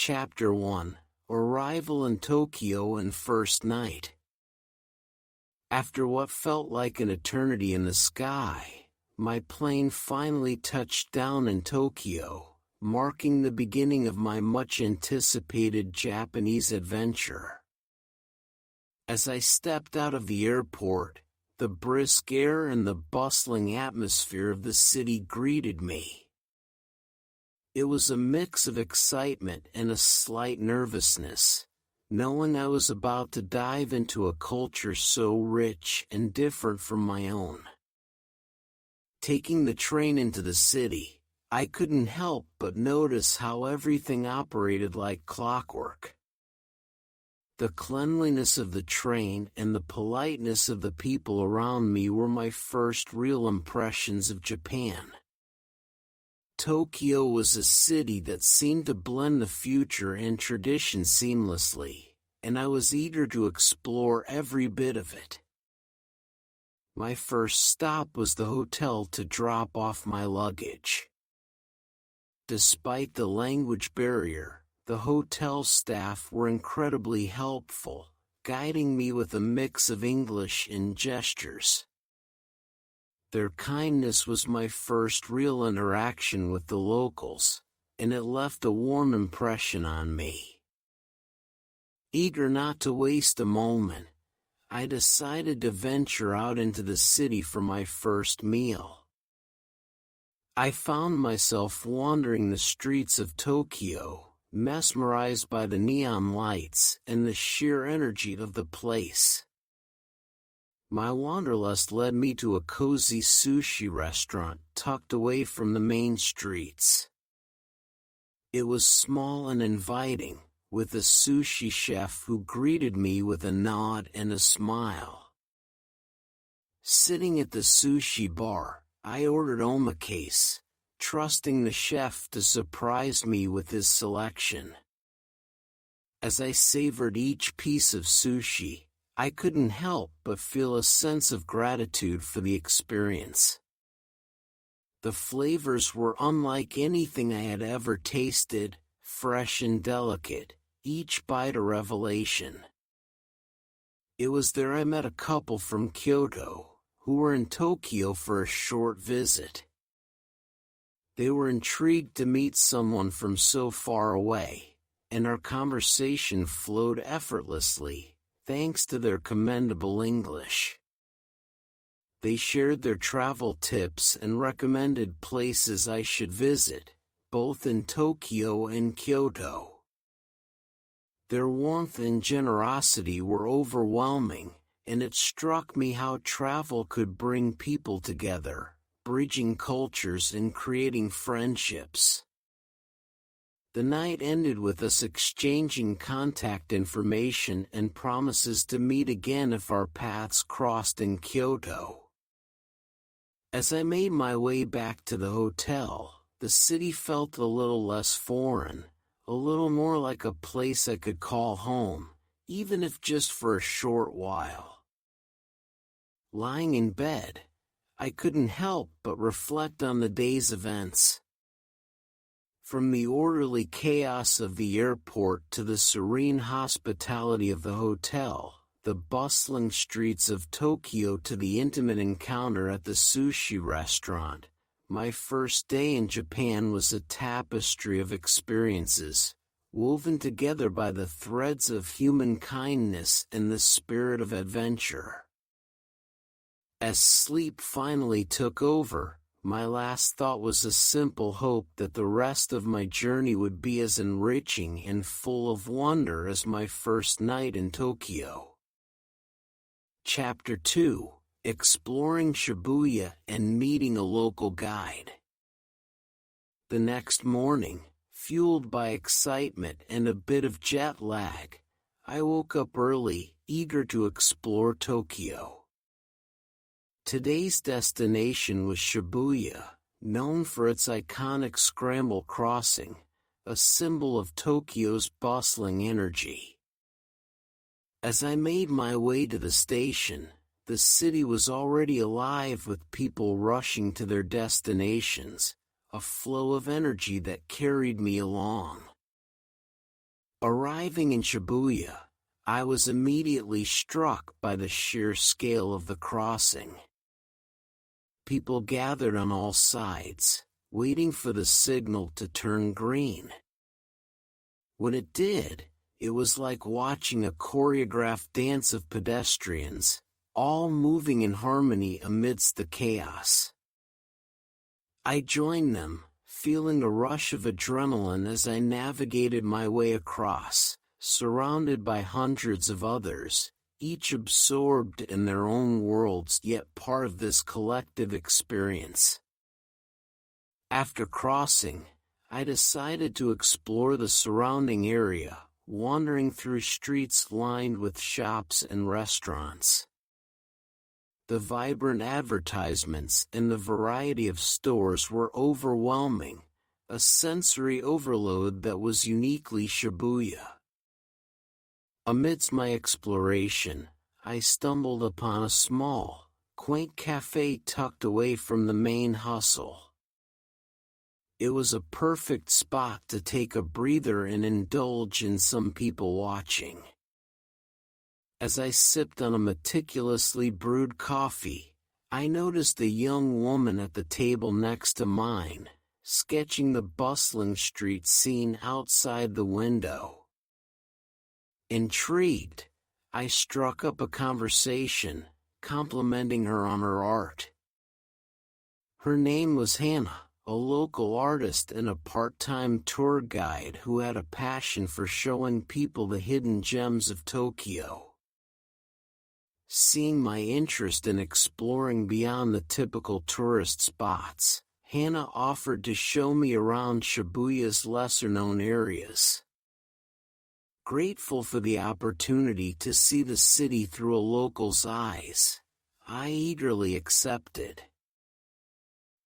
Chapter 1: Arrival in Tokyo and First Night. After what felt like an eternity in the sky, my plane finally touched down in Tokyo, marking the beginning of my much-anticipated Japanese adventure. As I stepped out of the airport, the brisk air and the bustling atmosphere of the city greeted me. It was a mix of excitement and a slight nervousness, knowing I was about to dive into a culture so rich and different from my own. Taking the train into the city, I couldn't help but notice how everything operated like clockwork. The cleanliness of the train and the politeness of the people around me were my first real impressions of Japan. Tokyo was a city that seemed to blend the future and tradition seamlessly, and I was eager to explore every bit of it. My first stop was the hotel to drop off my luggage. Despite the language barrier, the hotel staff were incredibly helpful, guiding me with a mix of English and gestures. Their kindness was my first real interaction with the locals, and it left a warm impression on me. Eager not to waste a moment, I decided to venture out into the city for my first meal. I found myself wandering the streets of Tokyo, mesmerized by the neon lights and the sheer energy of the place. My wanderlust led me to a cozy sushi restaurant tucked away from the main streets. It was small and inviting, with a sushi chef who greeted me with a nod and a smile. Sitting at the sushi bar, I ordered omakase, trusting the chef to surprise me with his selection. As I savored each piece of sushi, I couldn't help but feel a sense of gratitude for the experience. The flavors were unlike anything I had ever tasted, fresh and delicate, each bite a revelation. It was there I met a couple from Kyoto, who were in Tokyo for a short visit. They were intrigued to meet someone from so far away, and our conversation flowed effortlessly, thanks to their commendable English. They shared their travel tips and recommended places I should visit, both in Tokyo and Kyoto. Their warmth and generosity were overwhelming, and it struck me how travel could bring people together, bridging cultures and creating friendships. The night ended with us exchanging contact information and promises to meet again if our paths crossed in Kyoto. As I made my way back to the hotel, the city felt a little less foreign, a little more like a place I could call home, even if just for a short while. Lying in bed, I couldn't help but reflect on the day's events. From the orderly chaos of the airport to the serene hospitality of the hotel, the bustling streets of Tokyo to the intimate encounter at the sushi restaurant, my first day in Japan was a tapestry of experiences, woven together by the threads of human kindness and the spirit of adventure. As sleep finally took over, my last thought was a simple hope that the rest of my journey would be as enriching and full of wonder as my first night in Tokyo. Chapter 2: Exploring Shibuya and Meeting a Local Guide. The next morning, fueled by excitement and a bit of jet lag, I woke up early, eager to explore Tokyo. Today's destination was Shibuya, known for its iconic scramble crossing, a symbol of Tokyo's bustling energy. As I made my way to the station, the city was already alive with people rushing to their destinations, a flow of energy that carried me along. Arriving in Shibuya, I was immediately struck by the sheer scale of the crossing. People gathered on all sides, waiting for the signal to turn green. When it did, it was like watching a choreographed dance of pedestrians, all moving in harmony amidst the chaos. I joined them, feeling a rush of adrenaline as I navigated my way across, surrounded by hundreds of others, each absorbed in their own worlds yet part of this collective experience. After crossing, I decided to explore the surrounding area, wandering through streets lined with shops and restaurants. The vibrant advertisements and the variety of stores were overwhelming, a sensory overload that was uniquely Shibuya. Amidst my exploration, I stumbled upon a small, quaint cafe tucked away from the main hustle. It was a perfect spot to take a breather and indulge in some people watching. As I sipped on a meticulously brewed coffee, I noticed a young woman at the table next to mine, sketching the bustling street scene outside the window. Intrigued, I struck up a conversation, complimenting her on her art. Her name was Hannah, a local artist and a part-time tour guide who had a passion for showing people the hidden gems of Tokyo. Seeing my interest in exploring beyond the typical tourist spots, Hannah offered to show me around Shibuya's lesser-known areas. Grateful for the opportunity to see the city through a local's eyes, I eagerly accepted.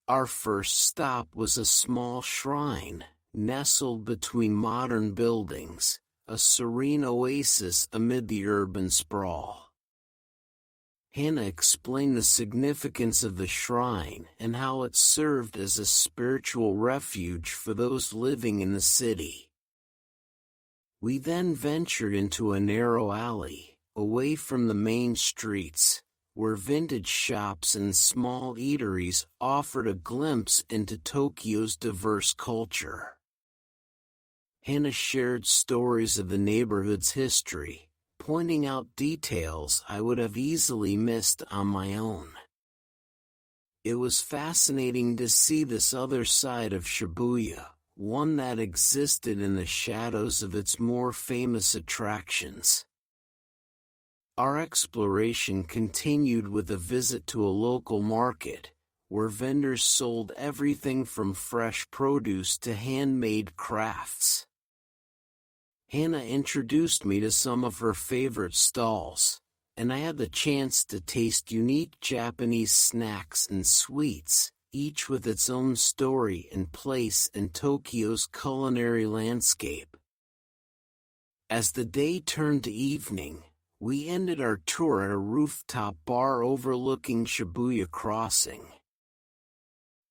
Our first stop was a small shrine, nestled between modern buildings, a serene oasis amid the urban sprawl. Hannah explained the significance of the shrine and how it served as a spiritual refuge for those living in the city. We then ventured into a narrow alley, away from the main streets, where vintage shops and small eateries offered a glimpse into Tokyo's diverse culture. Hannah shared stories of the neighborhood's history, pointing out details I would have easily missed on my own. It was fascinating to see this other side of Shibuya, one that existed in the shadows of its more famous attractions. Our exploration continued with a visit to a local market, where vendors sold everything from fresh produce to handmade crafts. Hannah introduced me to some of her favorite stalls, and I had the chance to taste unique Japanese snacks and sweets, each with its own story and place in Tokyo's culinary landscape. As the day turned to evening, we ended our tour at a rooftop bar overlooking Shibuya Crossing.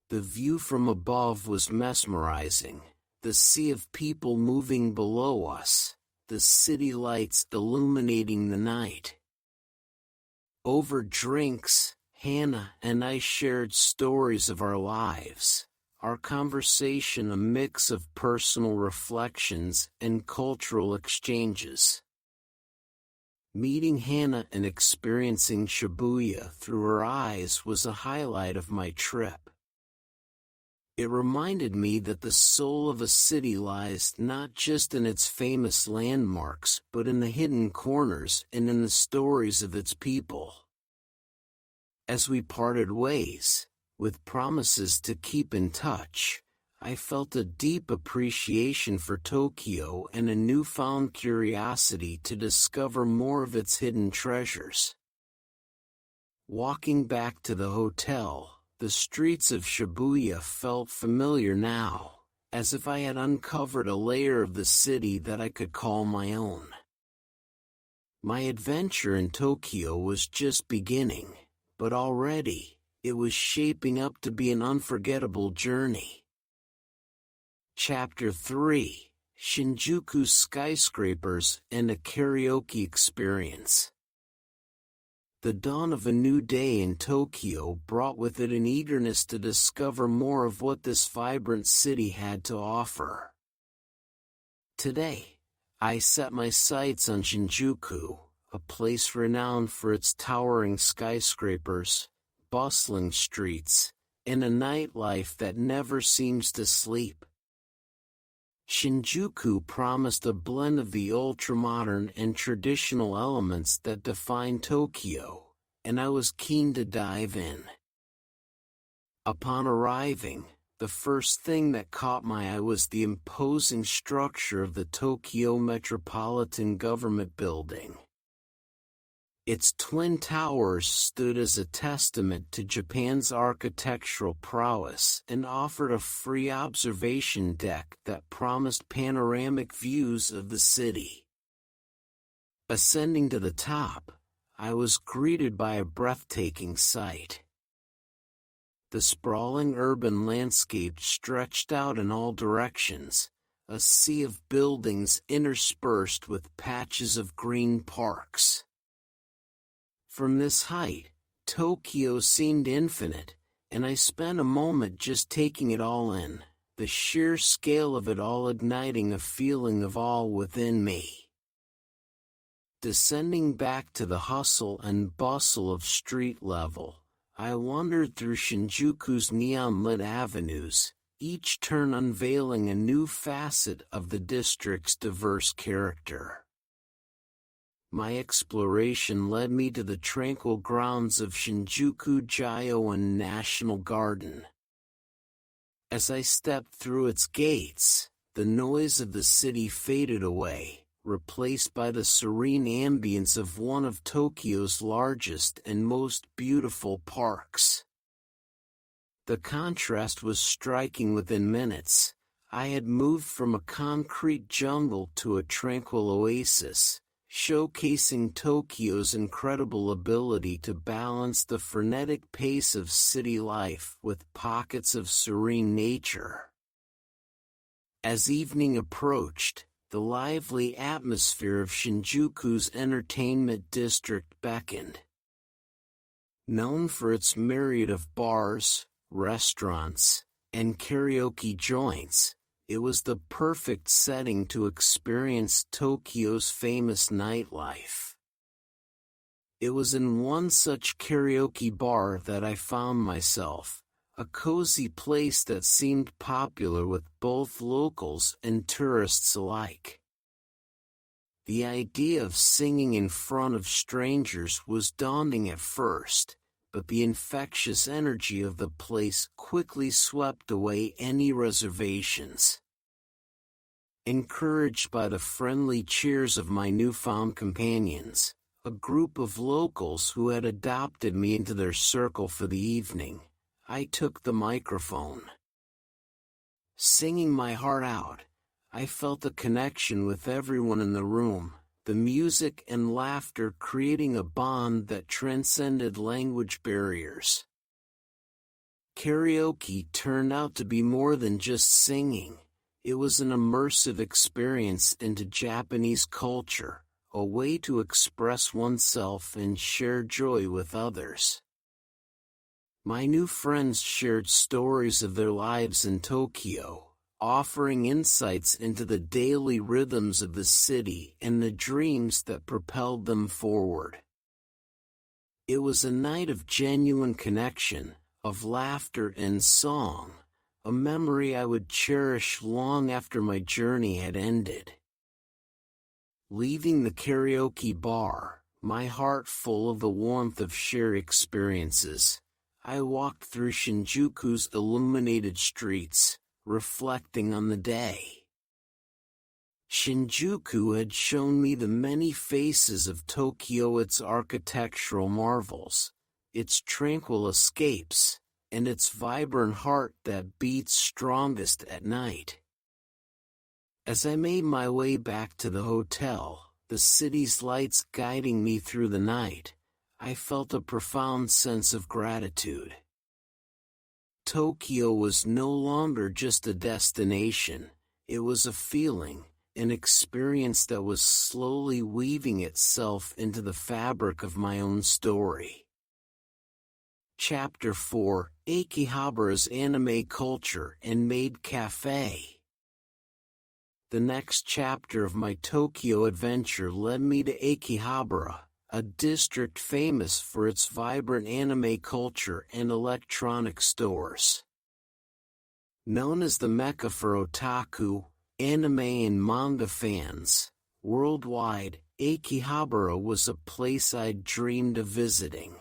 The view from above was mesmerizing, the sea of people moving below us, the city lights illuminating the night. Over drinks, Hannah and I shared stories of our lives, our conversation a mix of personal reflections and cultural exchanges. Meeting Hannah and experiencing Shibuya through her eyes was a highlight of my trip. It reminded me that the soul of a city lies not just in its famous landmarks but in the hidden corners and in the stories of its people. As we parted ways, with promises to keep in touch, I felt a deep appreciation for Tokyo and a newfound curiosity to discover more of its hidden treasures. Walking back to the hotel, the streets of Shibuya felt familiar now, as if I had uncovered a layer of the city that I could call my own. My adventure in Tokyo was just beginning, but already, it was shaping up to be an unforgettable journey. Chapter 3: Shinjuku's skyscrapers, and a karaoke experience. The dawn of a new day in Tokyo brought with it an eagerness to discover more of what this vibrant city had to offer. Today, I set my sights on Shinjuku, a place renowned for its towering skyscrapers, bustling streets, and a nightlife that never seems to sleep. Shinjuku promised a blend of the ultramodern and traditional elements that define Tokyo, and I was keen to dive in. Upon arriving, the first thing that caught my eye was the imposing structure of the Tokyo Metropolitan Government Building. Its twin towers stood as a testament to Japan's architectural prowess and offered a free observation deck that promised panoramic views of the city. Ascending to the top, I was greeted by a breathtaking sight. The sprawling urban landscape stretched out in all directions, a sea of buildings interspersed with patches of green parks. From this height, Tokyo seemed infinite, and I spent a moment just taking it all in, the sheer scale of it all igniting a feeling of awe within me. Descending back to the hustle and bustle of street level, I wandered through Shinjuku's neon-lit avenues, each turn unveiling a new facet of the district's diverse character. My exploration led me to the tranquil grounds of Shinjuku Gyoen National Garden. As I stepped through its gates, the noise of the city faded away, replaced by the serene ambience of one of Tokyo's largest and most beautiful parks. The contrast was striking. Within minutes, I had moved from a concrete jungle to a tranquil oasis, showcasing Tokyo's incredible ability to balance the frenetic pace of city life with pockets of serene nature. As evening approached, the lively atmosphere of Shinjuku's entertainment district beckoned. Known for its myriad of bars, restaurants, and karaoke joints, it was the perfect setting to experience Tokyo's famous nightlife. It was in one such karaoke bar that I found myself, a cozy place that seemed popular with both locals and tourists alike. The idea of singing in front of strangers was daunting at first, but the infectious energy of the place quickly swept away any reservations. Encouraged by the friendly cheers of my newfound companions, a group of locals who had adopted me into their circle for the evening, I took the microphone. Singing my heart out, I felt a connection with everyone in the room, the music and laughter creating a bond that transcended language barriers. Karaoke turned out to be more than just singing. It was an immersive experience into Japanese culture, a way to express oneself and share joy with others. My new friends shared stories of their lives in Tokyo, offering insights into the daily rhythms of the city and the dreams that propelled them forward. It was a night of genuine connection, of laughter and song, a memory I would cherish long after my journey had ended. Leaving the karaoke bar, my heart full of the warmth of shared experiences, I walked through Shinjuku's illuminated streets, reflecting on the day. Shinjuku had shown me the many faces of Tokyo, its architectural marvels, its tranquil escapes, and its vibrant heart that beats strongest at night. As I made my way back to the hotel, the city's lights guiding me through the night, I felt a profound sense of gratitude. Tokyo was no longer just a destination, it was a feeling, an experience that was slowly weaving itself into the fabric of my own story. Chapter 4: Akihabara's Anime Culture and Maid Cafe. The next chapter of my Tokyo adventure led me to Akihabara, a district famous for its vibrant anime culture and electronic stores. Known as the Mecca for otaku, anime and manga fans worldwide, Akihabara was a place I'd dreamed of visiting.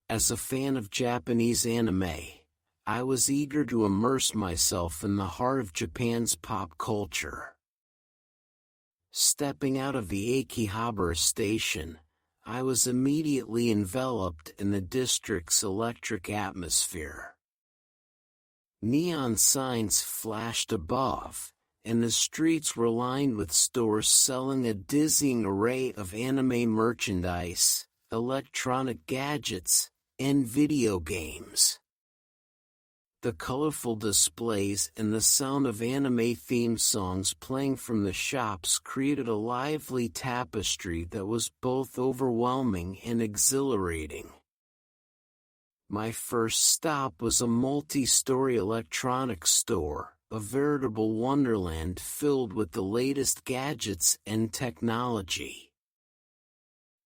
As a fan of Japanese anime, I was eager to immerse myself in the heart of Japan's pop culture. Stepping out of the Akihabara station, I was immediately enveloped in the district's electric atmosphere. Neon signs flashed above, and the streets were lined with stores selling a dizzying array of anime merchandise, electronic gadgets, and video games. The colorful displays and the sound of anime theme songs playing from the shops created a lively tapestry that was both overwhelming and exhilarating. My first stop was a multi-story electronics store, a veritable wonderland filled with the latest gadgets and technology.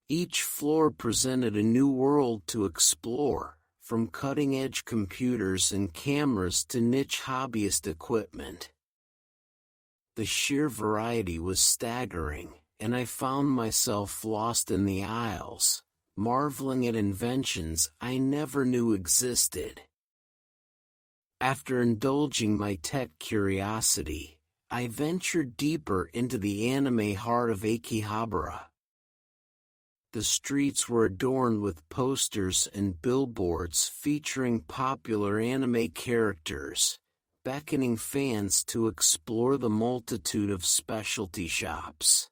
Each floor presented a new world to explore, from cutting-edge computers and cameras to niche hobbyist equipment. The sheer variety was staggering, and I found myself lost in the aisles, marveling at inventions I never knew existed. After indulging my tech curiosity, I ventured deeper into the anime heart of Akihabara. The streets were adorned with posters and billboards featuring popular anime characters, beckoning fans to explore the multitude of specialty shops.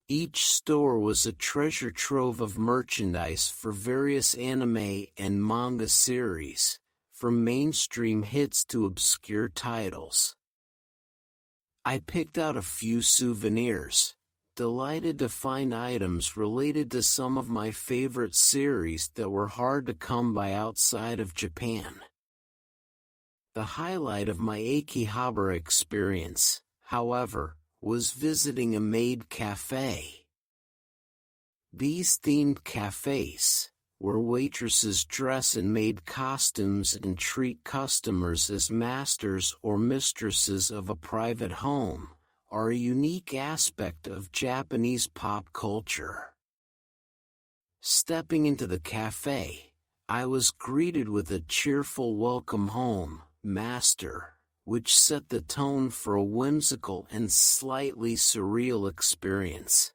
Each store was a treasure trove of merchandise for various anime and manga series, from mainstream hits to obscure titles. I picked out a few souvenirs, delighted to find items related to some of my favorite series that were hard to come by outside of Japan. The highlight of my Akihabara experience, however, was visiting a maid cafe. These themed cafes, where waitresses dress in maid costumes and treat customers as masters or mistresses of a private home, are a unique aspect of Japanese pop culture. Stepping into the cafe, I was greeted with a cheerful "Welcome home, master," which set the tone for a whimsical and slightly surreal experience.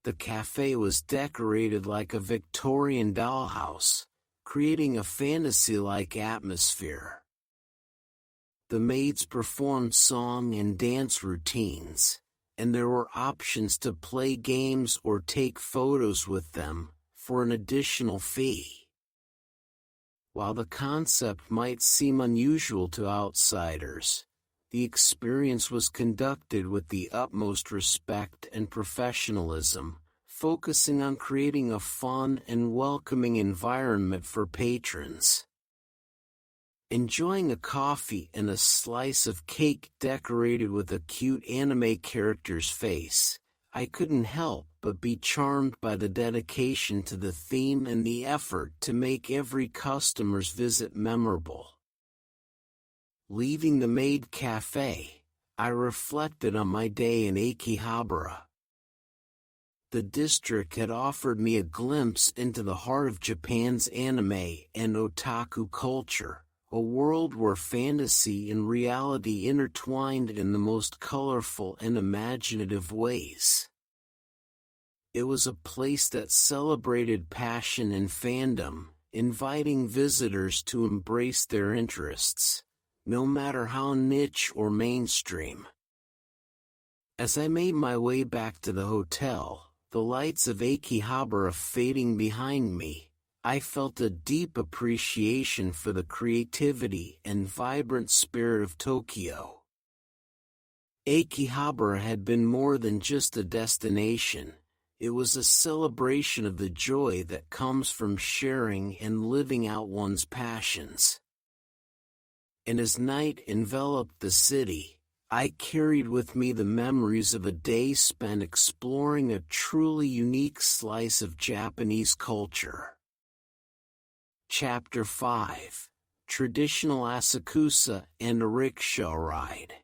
The cafe was decorated like a Victorian dollhouse, creating a fantasy-like atmosphere. The maids performed song and dance routines, and there were options to play games or take photos with them, for an additional fee. While the concept might seem unusual to outsiders, the experience was conducted with the utmost respect and professionalism, focusing on creating a fun and welcoming environment for patrons. Enjoying a coffee and a slice of cake decorated with a cute anime character's face, I couldn't help but be charmed by the dedication to the theme and the effort to make every customer's visit memorable. Leaving the maid cafe, I reflected on my day in Akihabara. The district had offered me a glimpse into the heart of Japan's anime and otaku culture, a world where fantasy and reality intertwined in the most colorful and imaginative ways. It was a place that celebrated passion and fandom, inviting visitors to embrace their interests, no matter how niche or mainstream. As I made my way back to the hotel, the lights of Akihabara fading behind me, I felt a deep appreciation for the creativity and vibrant spirit of Tokyo. Akihabara had been more than just a destination. It was a celebration of the joy that comes from sharing and living out one's passions. And as night enveloped the city, I carried with me the memories of a day spent exploring a truly unique slice of Japanese culture. Chapter 5: Traditional Asakusa and a Rickshaw Ride.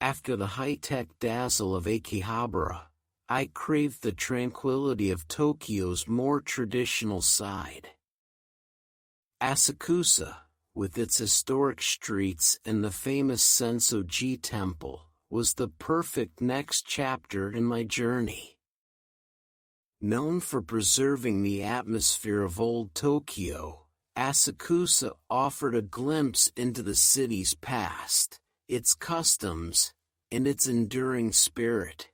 After the high-tech dazzle of Akihabara, I craved the tranquility of Tokyo's more traditional side. Asakusa, with its historic streets and the famous Sensoji Temple, was the perfect next chapter in my journey. Known for preserving the atmosphere of old Tokyo, Asakusa offered a glimpse into the city's past, its customs, and its enduring spirit.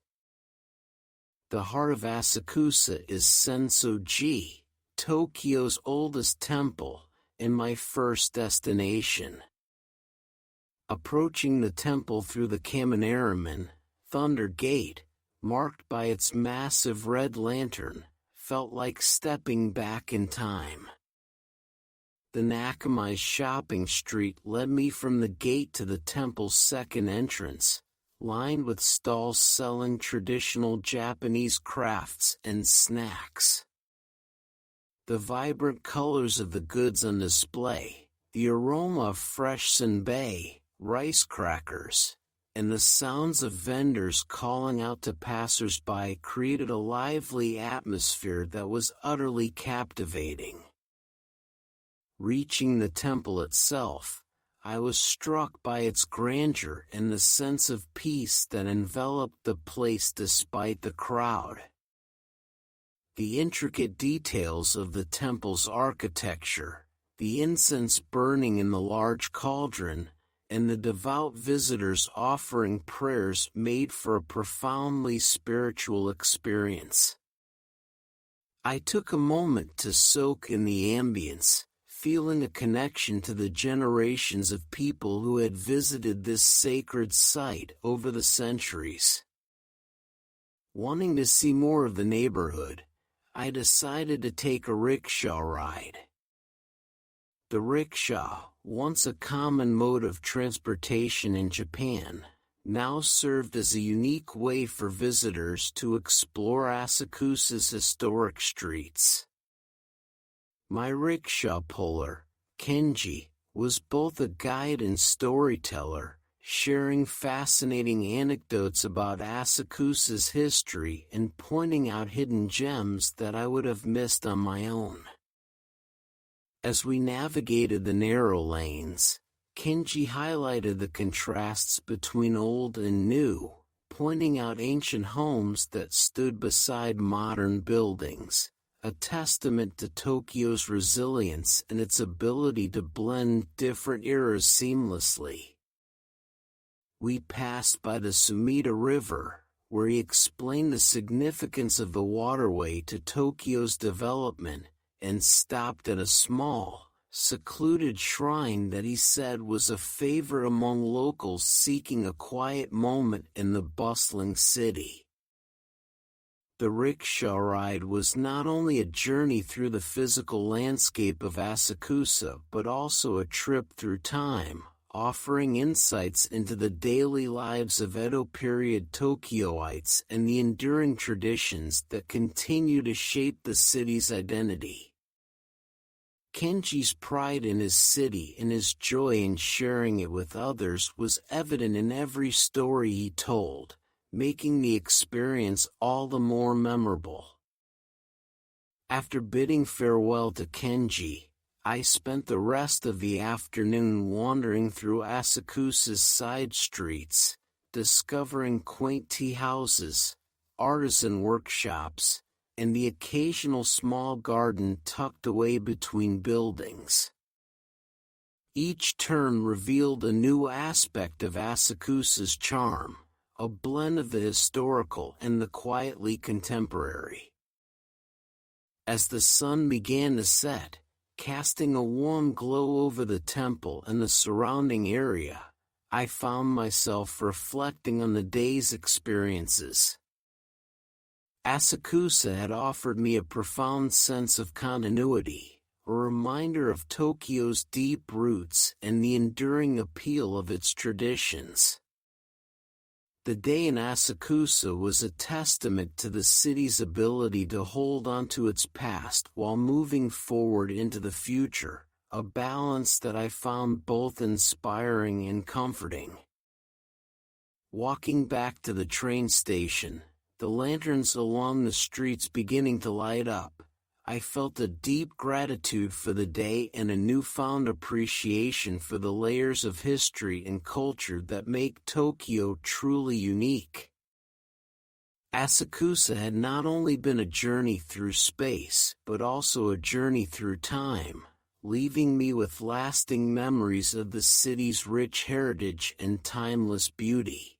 The heart of Asakusa is Sensoji, Tokyo's oldest temple, and my first destination. Approaching the temple through the Kaminaraman, Thunder Gate, marked by its massive red lantern, felt like stepping back in time. The Nakamai's shopping street led me from the gate to the temple's second entrance, lined with stalls selling traditional Japanese crafts and snacks. The vibrant colors of the goods on display, the aroma of fresh senbei, rice crackers, and the sounds of vendors calling out to passers-by created a lively atmosphere that was utterly captivating. Reaching the temple itself, I was struck by its grandeur and the sense of peace that enveloped the place despite the crowd. The intricate details of the temple's architecture, the incense burning in the large cauldron, and the devout visitors offering prayers made for a profoundly spiritual experience. I took a moment to soak in the ambience, feeling a connection to the generations of people who had visited this sacred site over the centuries. Wanting to see more of the neighborhood, I decided to take a rickshaw ride. The rickshaw, once a common mode of transportation in Japan, now served as a unique way for visitors to explore Asakusa's historic streets. My rickshaw puller, Kenji, was both a guide and storyteller, sharing fascinating anecdotes about Asakusa's history and pointing out hidden gems that I would have missed on my own. As we navigated the narrow lanes, Kenji highlighted the contrasts between old and new, pointing out ancient homes that stood beside modern buildings, a testament to Tokyo's resilience and its ability to blend different eras seamlessly. We passed by the Sumida River, where he explained the significance of the waterway to Tokyo's development, and stopped at a small, secluded shrine that he said was a favorite among locals seeking a quiet moment in the bustling city. The rickshaw ride was not only a journey through the physical landscape of Asakusa but also a trip through time, offering insights into the daily lives of Edo period Tokyoites and the enduring traditions that continue to shape the city's identity. Kenji's pride in his city and his joy in sharing it with others was evident in every story he told, making the experience all the more memorable. After bidding farewell to Kenji, I spent the rest of the afternoon wandering through Asakusa's side streets, discovering quaint tea houses, artisan workshops, and the occasional small garden tucked away between buildings. Each turn revealed a new aspect of Asakusa's charm, a blend of the historical and the quietly contemporary. As the sun began to set, casting a warm glow over the temple and the surrounding area, I found myself reflecting on the day's experiences. Asakusa had offered me a profound sense of continuity, a reminder of Tokyo's deep roots and the enduring appeal of its traditions. The day in Asakusa was a testament to the city's ability to hold onto its past while moving forward into the future, a balance that I found both inspiring and comforting. Walking back to the train station, the lanterns along the streets beginning to light up, I felt a deep gratitude for the day and a newfound appreciation for the layers of history and culture that make Tokyo truly unique. Asakusa had not only been a journey through space, but also a journey through time, leaving me with lasting memories of the city's rich heritage and timeless beauty.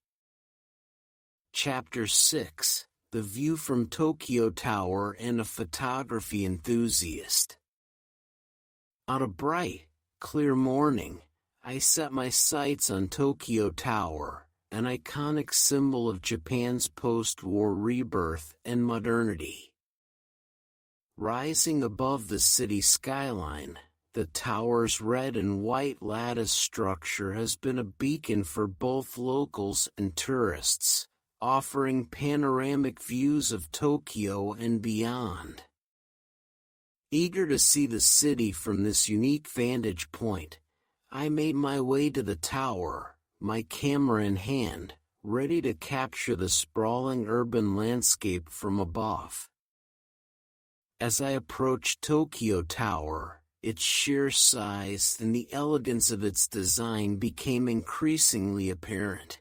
Chapter 6: The View from Tokyo Tower and a Photography Enthusiast. On a bright, clear morning, I set my sights on Tokyo Tower, an iconic symbol of Japan's post-war rebirth and modernity. Rising above the city skyline, the tower's red and white lattice structure has been a beacon for both locals and tourists, offering panoramic views of Tokyo and beyond. Eager to see the city from this unique vantage point, I made my way to the tower, my camera in hand, ready to capture the sprawling urban landscape from above. As I approached Tokyo Tower, its sheer size and the elegance of its design became increasingly apparent.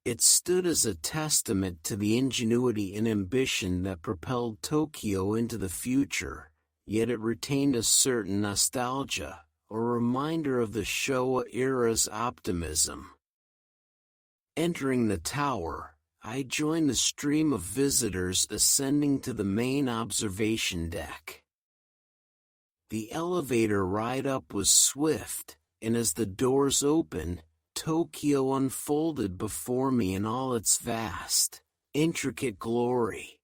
It stood as a testament to the ingenuity and ambition that propelled Tokyo into the future, yet it retained a certain nostalgia, a reminder of the Showa era's optimism. Entering the tower, I joined the stream of visitors ascending to the main observation deck. The elevator ride up was swift, and as the doors opened, Tokyo unfolded before me in all its vast, intricate glory.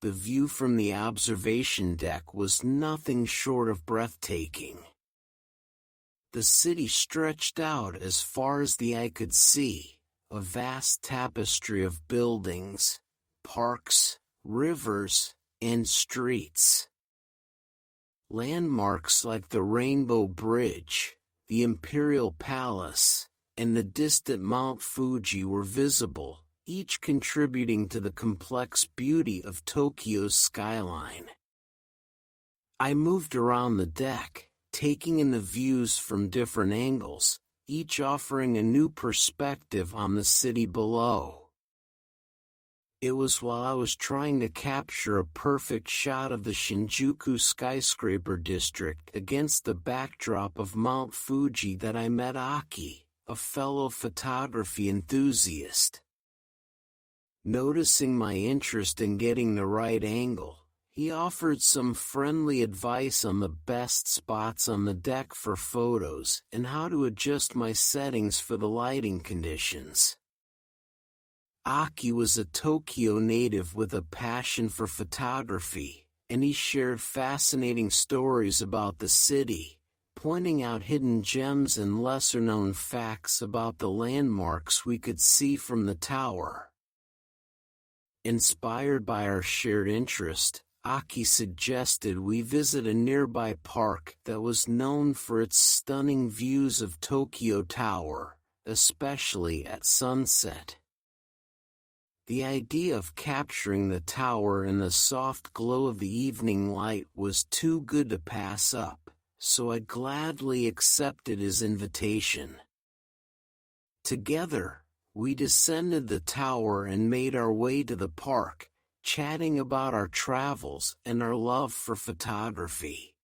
The view from the observation deck was nothing short of breathtaking. The city stretched out as far as the eye could see, a vast tapestry of buildings, parks, rivers, and streets. Landmarks like the Rainbow Bridge, the Imperial Palace, and the distant Mount Fuji were visible, each contributing to the complex beauty of Tokyo's skyline. I moved around the deck, taking in the views from different angles, each offering a new perspective on the city below. It was while I was trying to capture a perfect shot of the Shinjuku skyscraper district against the backdrop of Mount Fuji that I met Aki, a fellow photography enthusiast. Noticing my interest in getting the right angle, he offered some friendly advice on the best spots on the deck for photos and how to adjust my settings for the lighting conditions. Aki was a Tokyo native with a passion for photography, and he shared fascinating stories about the city, pointing out hidden gems and lesser-known facts about the landmarks we could see from the tower. Inspired by our shared interest, Aki suggested we visit a nearby park that was known for its stunning views of Tokyo Tower, especially at sunset. The idea of capturing the tower in the soft glow of the evening light was too good to pass up, so I gladly accepted his invitation. Together, we descended the tower and made our way to the park, chatting about our travels and our love for photography.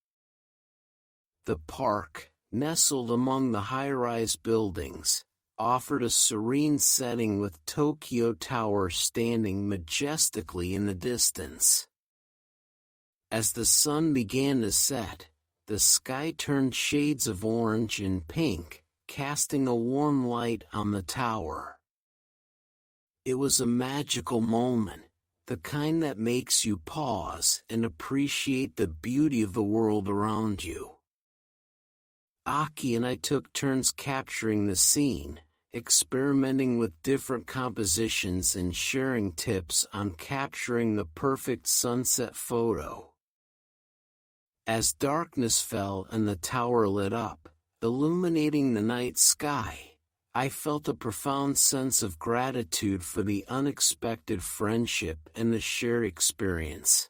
The park, nestled among the high-rise buildings, offered a serene setting with Tokyo Tower standing majestically in the distance. As the sun began to set, the sky turned shades of orange and pink, casting a warm light on the tower. It was a magical moment, the kind that makes you pause and appreciate the beauty of the world around you. Aki and I took turns capturing the scene, experimenting with different compositions and sharing tips on capturing the perfect sunset photo. As darkness fell and the tower lit up, illuminating the night sky, I felt a profound sense of gratitude for the unexpected friendship and the shared experience.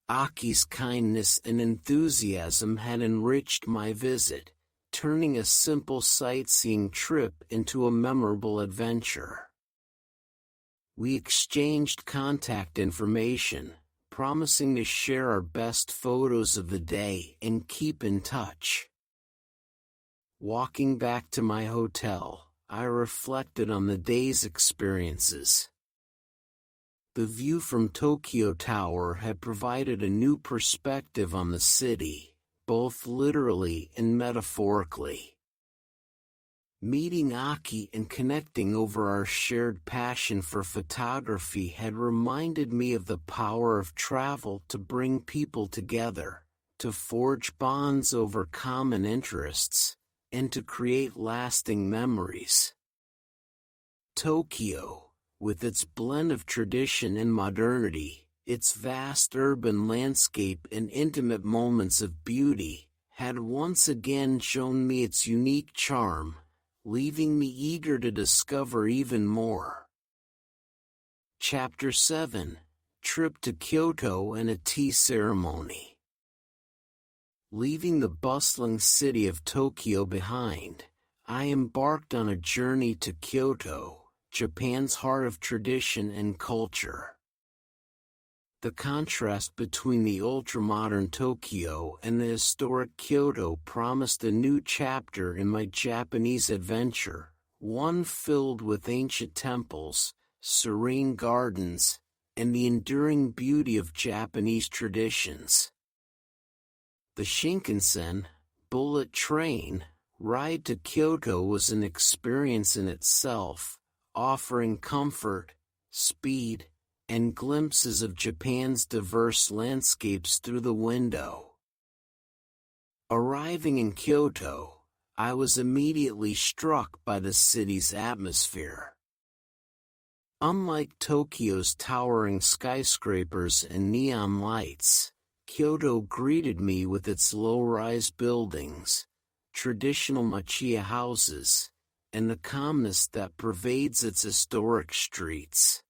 Aki's kindness and enthusiasm had enriched my visit, turning a simple sightseeing trip into a memorable adventure. We exchanged contact information, promising to share our best photos of the day and keep in touch. Walking back to my hotel, I reflected on the day's experiences. The view from Tokyo Tower had provided a new perspective on the city, both literally and metaphorically. Meeting Aki and connecting over our shared passion for photography had reminded me of the power of travel to bring people together, to forge bonds over common interests, and to create lasting memories. Tokyo, with its blend of tradition and modernity, its vast urban landscape and intimate moments of beauty, had once again shown me its unique charm, leaving me eager to discover even more. Chapter 7: Trip to Kyoto and a Tea Ceremony. Leaving the bustling city of Tokyo behind, I embarked on a journey to Kyoto, Japan's heart of tradition and culture. The contrast between the ultra-modern Tokyo and the historic Kyoto promised a new chapter in my Japanese adventure, one filled with ancient temples, serene gardens, and the enduring beauty of Japanese traditions. The Shinkansen, bullet train, ride to Kyoto was an experience in itself, offering comfort, speed, and glimpses of Japan's diverse landscapes through the window. Arriving in Kyoto, I was immediately struck by the city's atmosphere. Unlike Tokyo's towering skyscrapers and neon lights, Kyoto greeted me with its low-rise buildings, traditional machiya houses, and the calmness that pervades its historic streets.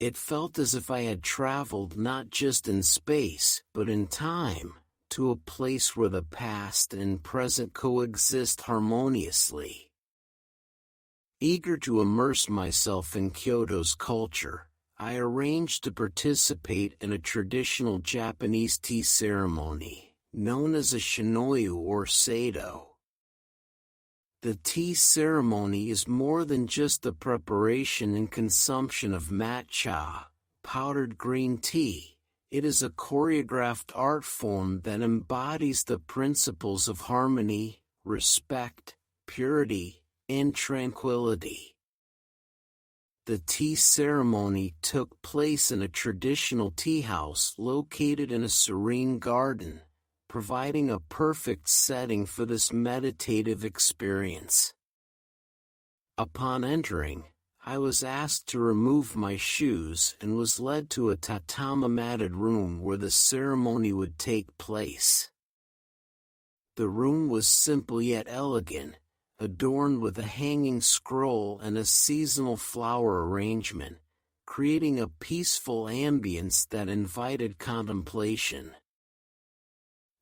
It felt as if I had traveled not just in space, but in time, to a place where the past and present coexist harmoniously. Eager to immerse myself in Kyoto's culture, I arranged to participate in a traditional Japanese tea ceremony, known as a shinoyu or seido. The tea ceremony is more than just the preparation and consumption of matcha, powdered green tea. It is a choreographed art form that embodies the principles of harmony, respect, purity, and tranquility. The tea ceremony took place in a traditional tea house located in a serene garden, providing a perfect setting for this meditative experience. Upon entering, I was asked to remove my shoes and was led to a tatami-matted room where the ceremony would take place. The room was simple yet elegant, adorned with a hanging scroll and a seasonal flower arrangement, creating a peaceful ambience that invited contemplation.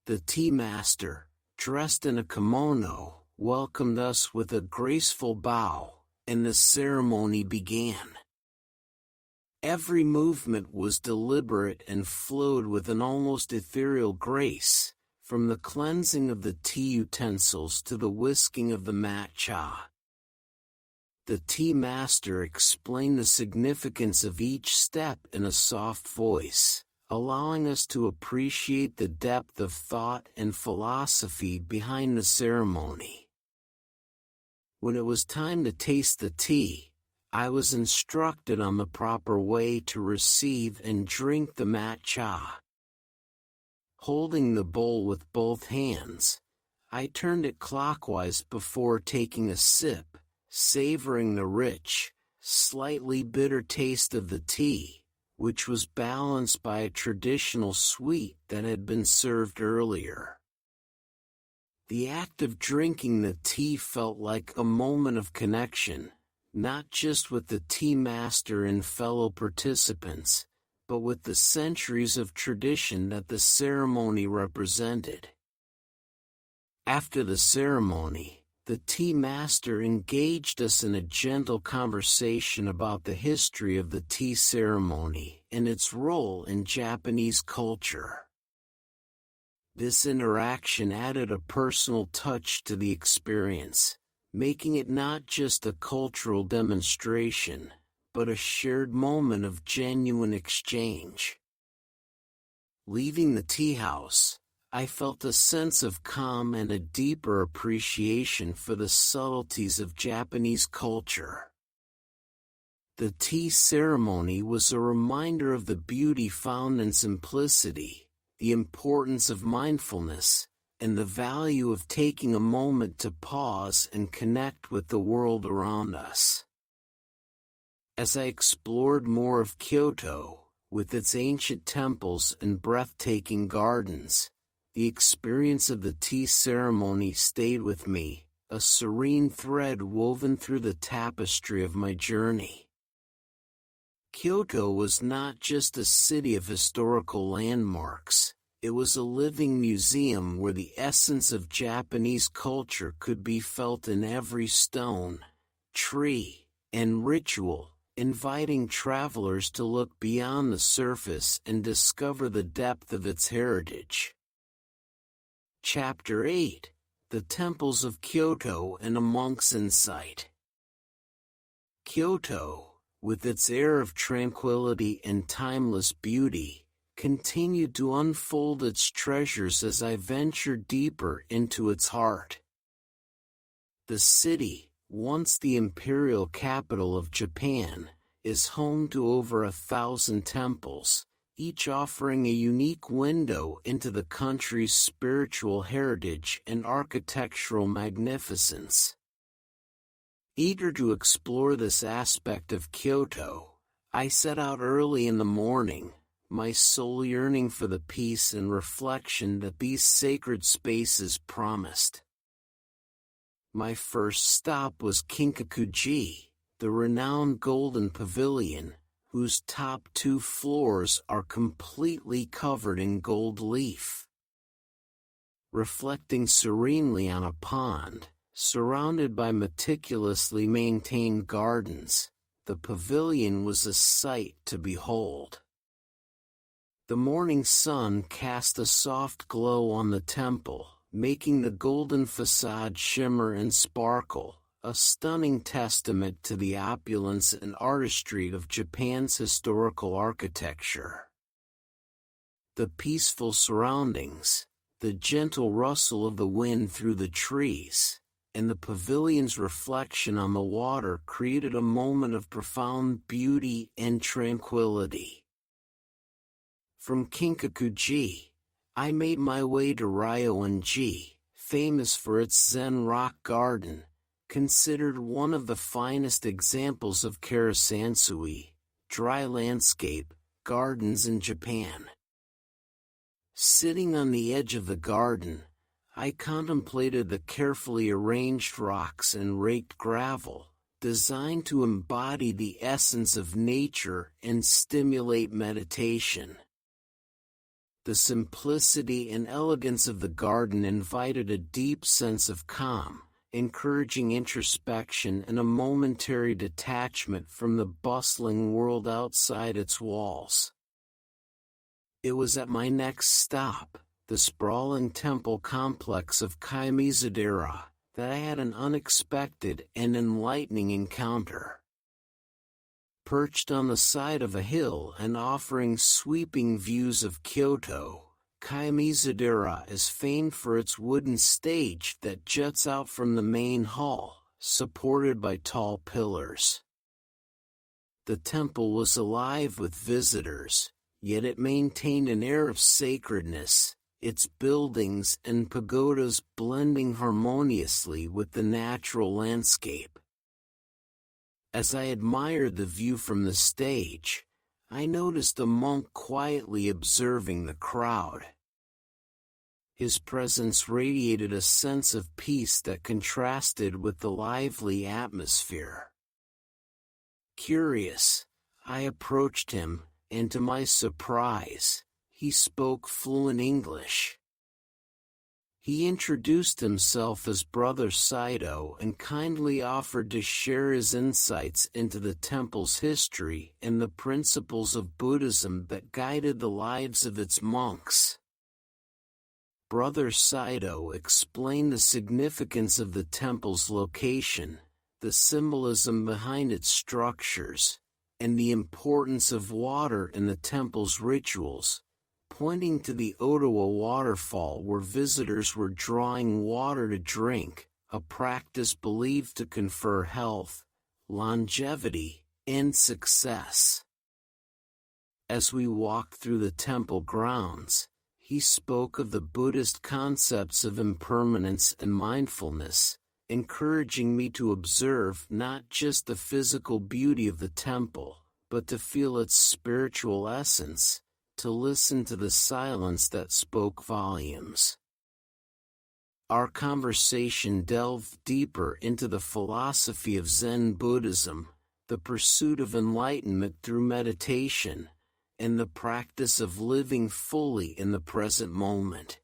The tea master, dressed in a kimono, welcomed us with a graceful bow, and the ceremony began. Every movement was deliberate and flowed with an almost ethereal grace, from the cleansing of the tea utensils to the whisking of the matcha. The tea master explained the significance of each step in a soft voice, allowing us to appreciate the depth of thought and philosophy behind the ceremony. When it was time to taste the tea, I was instructed on the proper way to receive and drink the matcha. Holding the bowl with both hands, I turned it clockwise before taking a sip, savoring the rich, slightly bitter taste of the tea, which was balanced by a traditional sweet that had been served earlier. The act of drinking the tea felt like a moment of connection, not just with the tea master and fellow participants, but with the centuries of tradition that the ceremony represented. After the ceremony, the tea master engaged us in a gentle conversation about the history of the tea ceremony and its role in Japanese culture. This interaction added a personal touch to the experience, making it not just a cultural demonstration, but a shared moment of genuine exchange. Leaving the tea house, I felt a sense of calm and a deeper appreciation for the subtleties of Japanese culture. The tea ceremony was a reminder of the beauty found in simplicity, the importance of mindfulness, and the value of taking a moment to pause and connect with the world around us. As I explored more of Kyoto, with its ancient temples and breathtaking gardens, the experience of the tea ceremony stayed with me, a serene thread woven through the tapestry of my journey. Kyoto was not just a city of historical landmarks, it was a living museum where the essence of Japanese culture could be felt in every stone, tree, and ritual, inviting travelers to look beyond the surface and discover the depth of its heritage. Chapter 8: The Temples of Kyoto and a Monk's Insight. Kyoto, with its air of tranquility and timeless beauty, continued to unfold its treasures as I ventured deeper into its heart. The city, once the imperial capital of Japan, is home to over 1,000 temples, each offering a unique window into the country's spiritual heritage and architectural magnificence. Eager to explore this aspect of Kyoto, I set out early in the morning, my soul yearning for the peace and reflection that these sacred spaces promised. My first stop was Kinkakuji, the renowned Golden Pavilion, whose top 2 floors are completely covered in gold leaf. Reflecting serenely on a pond, surrounded by meticulously maintained gardens, the pavilion was a sight to behold. The morning sun cast a soft glow on the temple, making the golden facade shimmer and sparkle, a stunning testament to the opulence and artistry of Japan's historical architecture. The peaceful surroundings, the gentle rustle of the wind through the trees, and the pavilion's reflection on the water created a moment of profound beauty and tranquility. From Kinkakuji, I made my way to Ryoan-ji, famous for its Zen rock garden, considered one of the finest examples of karasansui, dry landscape, gardens in Japan. Sitting on the edge of the garden, I contemplated the carefully arranged rocks and raked gravel, designed to embody the essence of nature and stimulate meditation. The simplicity and elegance of the garden invited a deep sense of calm, encouraging introspection and a momentary detachment from the bustling world outside its walls. It was at my next stop, the sprawling temple complex of Kaimizadera, that I had an unexpected and enlightening encounter. Perched on the side of a hill and offering sweeping views of Kyoto, Kiyomizu-dera is famed for its wooden stage that juts out from the main hall, supported by tall pillars. The temple was alive with visitors, yet it maintained an air of sacredness, its buildings and pagodas blending harmoniously with the natural landscape. As I admired the view from the stage, I noticed a monk quietly observing the crowd. His presence radiated a sense of peace that contrasted with the lively atmosphere. Curious, I approached him, and to my surprise, he spoke fluent English. He introduced himself as Brother Saito and kindly offered to share his insights into the temple's history and the principles of Buddhism that guided the lives of its monks. Brother Saito explained the significance of the temple's location, the symbolism behind its structures, and the importance of water in the temple's rituals, pointing to the Ottawa waterfall where visitors were drawing water to drink, a practice believed to confer health, longevity, and success. As we walked through the temple grounds, he spoke of the Buddhist concepts of impermanence and mindfulness, encouraging me to observe not just the physical beauty of the temple, but to feel its spiritual essence, to listen to the silence that spoke volumes. Our conversation delved deeper into the philosophy of Zen Buddhism, the pursuit of enlightenment through meditation, and the practice of living fully in the present moment.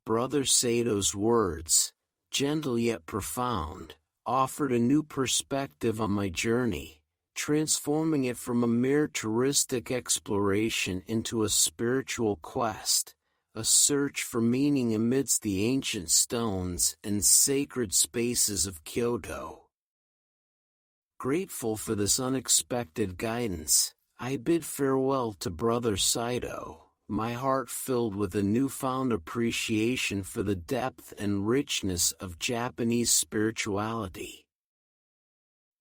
Brother Sato's words, gentle yet profound, offered a new perspective on my journey, transforming it from a mere touristic exploration into a spiritual quest, a search for meaning amidst the ancient stones and sacred spaces of Kyoto. Grateful for this unexpected guidance, I bid farewell to Brother Saito, my heart filled with a newfound appreciation for the depth and richness of Japanese spirituality.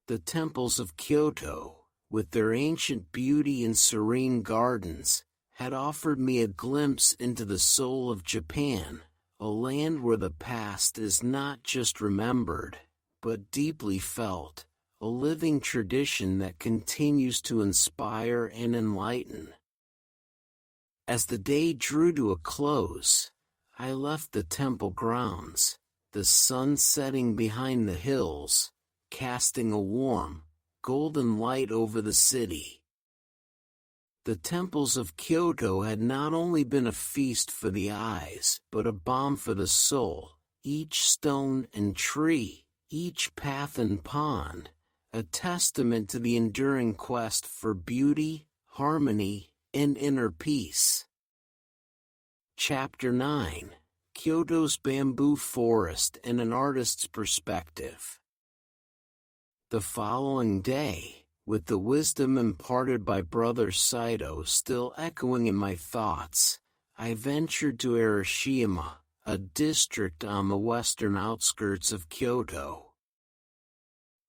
The temples of Kyoto, with their ancient beauty and serene gardens, had offered me a glimpse into the soul of Japan, a land where the past is not just remembered, but deeply felt, a living tradition that continues to inspire and enlighten. As the day drew to a close, I left the temple grounds, the sun setting behind the hills, casting a warm, golden light over the city. The temples of Kyoto had not only been a feast for the eyes, but a balm for the soul, each stone and tree, each path and pond, a testament to the enduring quest for beauty, harmony, and inner peace. Chapter 9: Kyoto's Bamboo Forest and an Artist's Perspective. The following day, with the wisdom imparted by Brother Saito still echoing in my thoughts, I ventured to Arashiyama, a district on the western outskirts of Kyoto.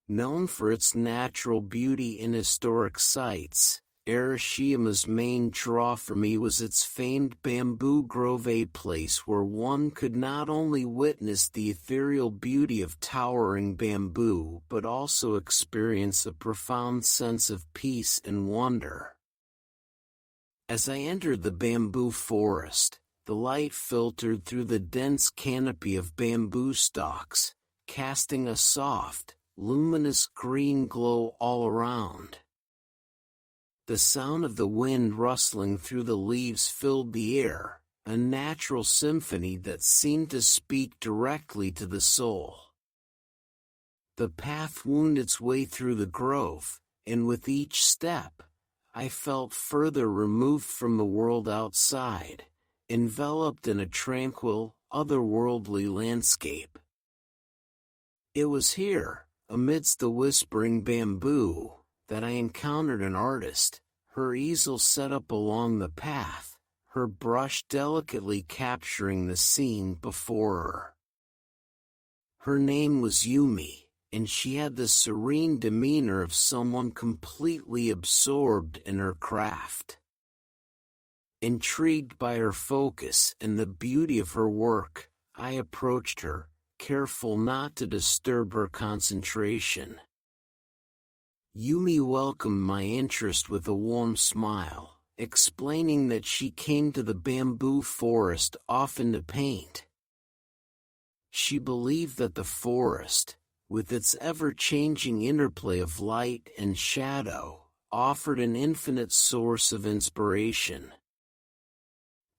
Known for its natural beauty and historic sites, Arashiyama's main draw for me was its famed bamboo grove, a place where one could not only witness the ethereal beauty of towering bamboo but also experience a profound sense of peace and wonder. As I entered the bamboo forest, the light filtered through the dense canopy of bamboo stalks, casting a soft, luminous green glow all around. The sound of the wind rustling through the leaves filled the air, a natural symphony that seemed to speak directly to the soul. The path wound its way through the grove, and with each step, I felt further removed from the world outside, enveloped in a tranquil, otherworldly landscape. It was here, amidst the whispering bamboo, that I encountered an artist, her easel set up along the path, her brush delicately capturing the scene before her. Her name was Yumi, and she had the serene demeanor of someone completely absorbed in her craft. Intrigued by her focus and the beauty of her work, I approached her, careful not to disturb her concentration. Yumi welcomed my interest with a warm smile, explaining that she came to the bamboo forest often to paint. She believed that the forest, with its ever-changing interplay of light and shadow, offered an infinite source of inspiration.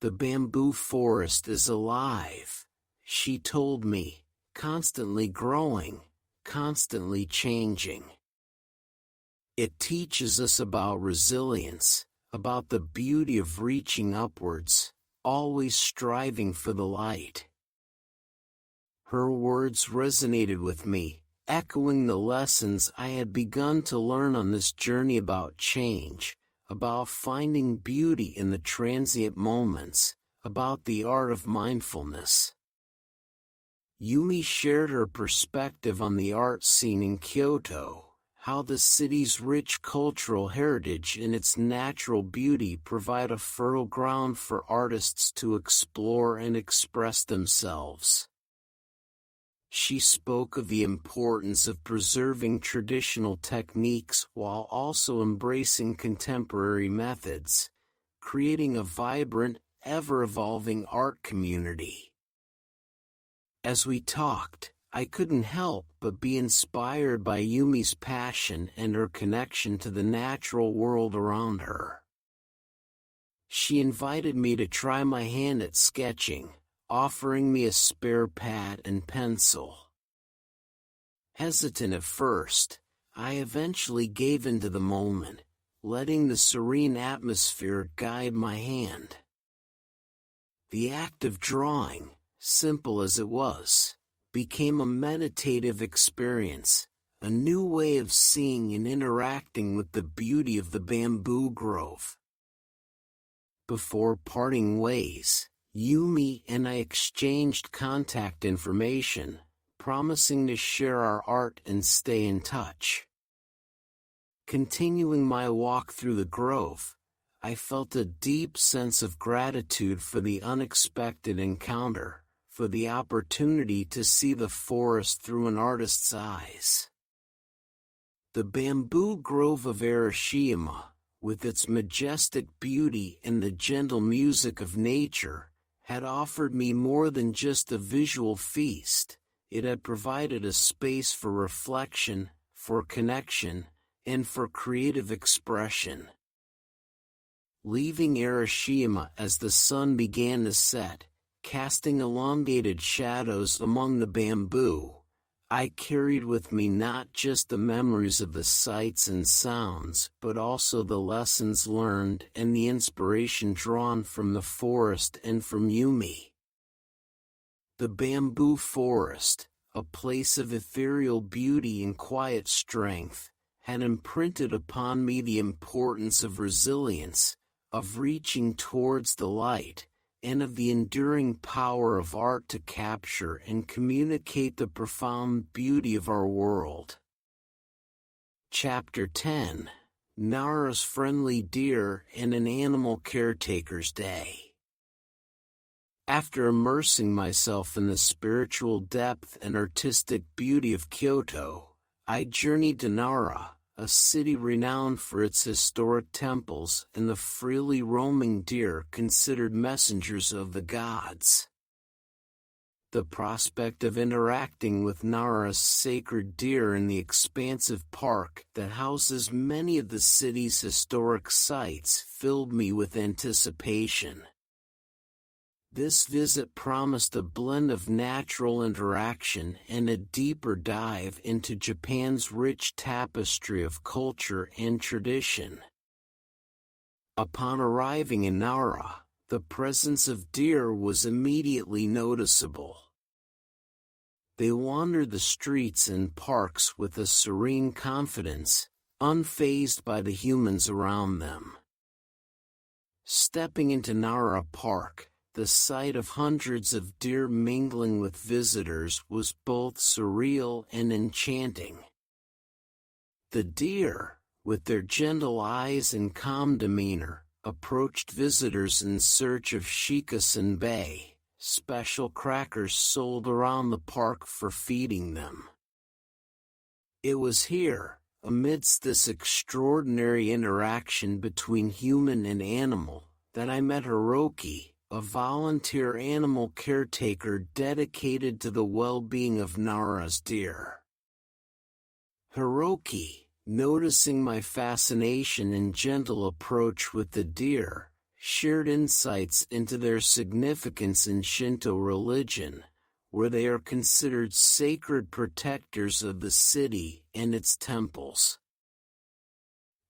"The bamboo forest is alive," she told me, "constantly growing, constantly changing. It teaches us about resilience, about the beauty of reaching upwards, always striving for the light." Her words resonated with me, echoing the lessons I had begun to learn on this journey about change, about finding beauty in the transient moments, about the art of mindfulness. Yumi shared her perspective on the art scene in Kyoto, how the city's rich cultural heritage and its natural beauty provide a fertile ground for artists to explore and express themselves. She spoke of the importance of preserving traditional techniques while also embracing contemporary methods, creating a vibrant, ever-evolving art community. As we talked, I couldn't help but be inspired by Yumi's passion and her connection to the natural world around her. She invited me to try my hand at sketching, offering me a spare pad and pencil. Hesitant at first, I eventually gave in to the moment, letting the serene atmosphere guide my hand. The act of drawing, simple as it was, became a meditative experience, a new way of seeing and interacting with the beauty of the bamboo grove. Before parting ways, Yumi and I exchanged contact information, promising to share our art and stay in touch. Continuing my walk through the grove, I felt a deep sense of gratitude for the unexpected encounter, for the opportunity to see the forest through an artist's eyes. The bamboo grove of Arashiyama, with its majestic beauty and the gentle music of nature, had offered me more than just a visual feast. It had provided a space for reflection, for connection, and for creative expression. Leaving Arashiyama as the sun began to set, casting elongated shadows among the bamboo, I carried with me not just the memories of the sights and sounds, but also the lessons learned and the inspiration drawn from the forest and from Yumi. The bamboo forest, a place of ethereal beauty and quiet strength, had imprinted upon me the importance of resilience, of reaching towards the light, and of the enduring power of art to capture and communicate the profound beauty of our world. Chapter 10: Nara's Friendly Deer and an Animal Caretaker's Day. After immersing myself in the spiritual depth and artistic beauty of Kyoto, I journeyed to Nara, a city renowned for its historic temples and the freely roaming deer considered messengers of the gods. The prospect of interacting with Nara's sacred deer in the expansive park that houses many of the city's historic sites filled me with anticipation. This visit promised a blend of natural interaction and a deeper dive into Japan's rich tapestry of culture and tradition. Upon arriving in Nara, the presence of deer was immediately noticeable. They wandered the streets and parks with a serene confidence, unfazed by the humans around them. Stepping into Nara Park, the sight of hundreds of deer mingling with visitors was both surreal and enchanting. The deer, with their gentle eyes and calm demeanor, approached visitors in search of shikasan bay, special crackers sold around the park for feeding them. It was here, amidst this extraordinary interaction between human and animal, that I met Hiroki, a volunteer animal caretaker dedicated to the well-being of Nara's deer. Hiroki, noticing my fascination and gentle approach with the deer, shared insights into their significance in Shinto religion, where they are considered sacred protectors of the city and its temples.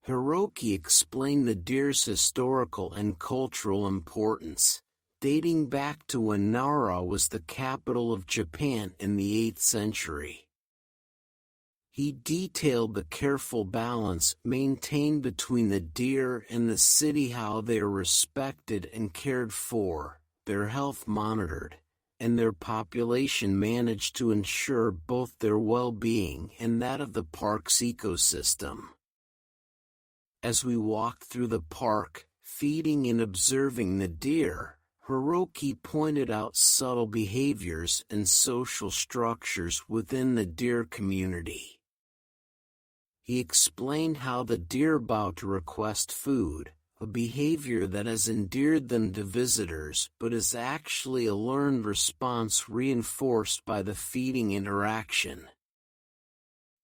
Hiroki explained the deer's historical and cultural importance, dating back to when Nara was the capital of Japan in the 8th century. He detailed the careful balance maintained between the deer and the city, how they are respected and cared for, their health monitored, and their population managed to ensure both their well-being and that of the park's ecosystem. As we walked through the park, feeding and observing the deer, Hiroki pointed out subtle behaviors and social structures within the deer community. He explained how the deer bow to request food, a behavior that has endeared them to visitors but is actually a learned response reinforced by the feeding interaction.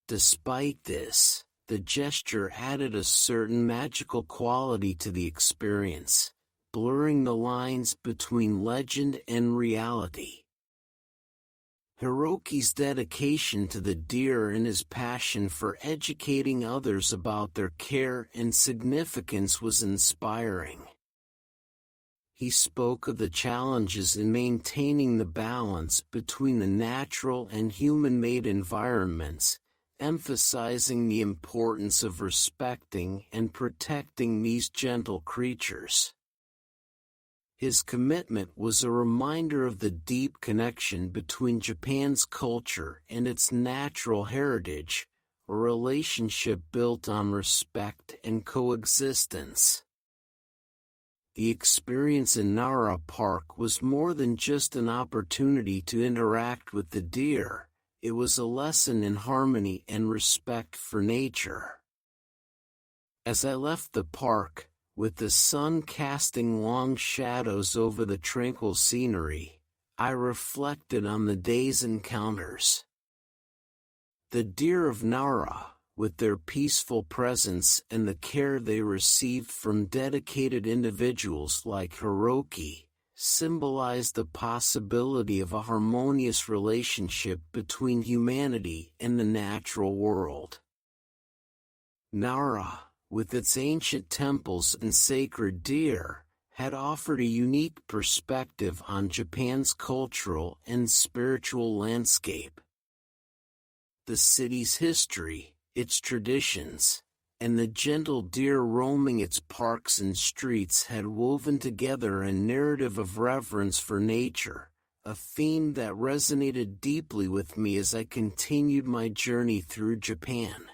Despite this, the gesture added a certain magical quality to the experience, blurring the lines between legend and reality. Hiroki's dedication to the deer and his passion for educating others about their care and significance was inspiring. He spoke of the challenges in maintaining the balance between the natural and human-made environments, emphasizing the importance of respecting and protecting these gentle creatures. His commitment was a reminder of the deep connection between Japan's culture and its natural heritage, a relationship built on respect and coexistence. The experience in Nara Park was more than just an opportunity to interact with the deer, it was a lesson in harmony and respect for nature. As I left the park, with the sun casting long shadows over the tranquil scenery, I reflected on the day's encounters. The deer of Nara, with their peaceful presence and the care they received from dedicated individuals like Hiroki, symbolized the possibility of a harmonious relationship between humanity and the natural world. Nara, with its ancient temples and sacred deer, had offered a unique perspective on Japan's cultural and spiritual landscape. The city's history, its traditions, and the gentle deer roaming its parks and streets had woven together a narrative of reverence for nature, a theme that resonated deeply with me as I continued my journey through Japan.